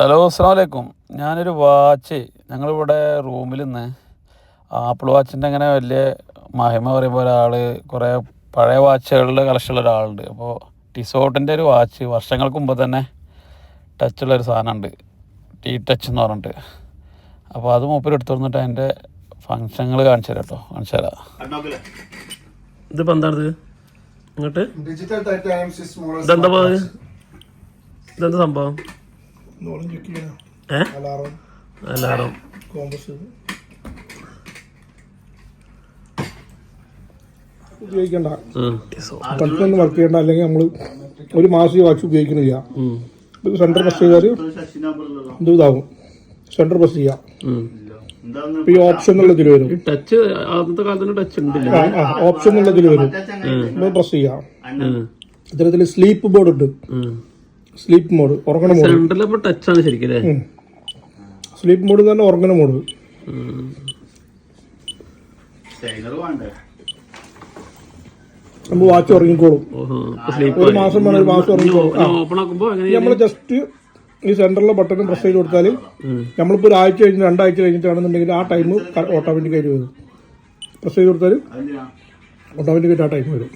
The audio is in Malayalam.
ഹലോ, അസ്സലാമു അലൈക്കും. ഞാനൊരു വാച്ച് ഞങ്ങളിവിടെ റൂമിൽ നിന്ന് ആപ്പിൾ വാച്ചിൻ്റെ അങ്ങനെ വലിയ മഹിമ പറയുമ്പോൾ ഒരാൾ കുറേ പഴയ വാച്ചുകളുടെ കളക്ഷനുള്ള ഒരാളുണ്ട്. അപ്പോൾ ടിസോട്ടിൻ്റെ ഒരു വാച്ച് വർഷങ്ങൾക്ക് മുമ്പ് തന്നെ ടച്ചുള്ളൊരു സാധനമുണ്ട്, ടി ടച്ച് എന്ന് പറഞ്ഞിട്ട്. അപ്പോൾ അത് മൂപ്പര് എടുത്തു വന്നിട്ട് അതിൻ്റെ ഫങ്ഷനുകൾ കാണിച്ചു തരാം കേട്ടോ, കാണിച്ചു തരാം. ഇതിപ്പോൾ എന്താണത് ഇങ്ങോട്ട് ഇതെന്താ സംഭവം? അലാറം ഉപയോഗിക്കണ്ട, പെട്ടെന്ന് വർക്ക് ചെയ്യണ്ട. അല്ലെങ്കിൽ നമ്മൾ ഒരു മാസം ഈ വാച്ച് ഉപയോഗിക്കണില്ല. സെന്റർ പ്രസ് ചെയ്താൽ ഇത് ഇതാവും. സെന്റർ പ്രസ് ചെയ്യാം. ഈ ഓപ്ഷൻ എന്നുള്ളതിൽ വരും. ടച്ച് ആദ്യത്തെ കാലത്ത് ടച്ച് ഉണ്ടല്ലോ. ഓപ്ഷൻ എന്നുള്ളതിൽ വരും. പ്രസ് ചെയ്യാം. ഇത്തരത്തിൽ സ്ലീപ്പ് ബോർഡ് ഉണ്ട്. സ്ലീപ്പ് മോഡ്, ഉറങ്ങണ മോഡ്. ടച്ച് ആണ് ശരിക്കും. സ്ലീപ്പ് മോഡ് തന്നെ ഉറങ്ങണ മോഡ്. നമ്മൾ വാച്ച് ഉറങ്ങിക്കോളും. ഒരു മാസം ഉറങ്ങിക്കോളും. നമ്മൾ ജസ്റ്റ് ഈ സെന്ററിലെ ബട്ടൺ പ്രസ് ചെയ്ത് കൊടുത്താൽ നമ്മളിപ്പോൾ ഒരാഴ്ച കഴിഞ്ഞ് 2 ആഴ്ച കഴിഞ്ഞിട്ടാണെന്നുണ്ടെങ്കിൽ ആ ടൈം ഓട്ടോമാറ്റിക്കായിട്ട് വരും. പ്രസ് ചെയ്ത് കൊടുത്താൽ ഓട്ടോമാറ്റിക്കായിട്ട് ആ ടൈം വരും.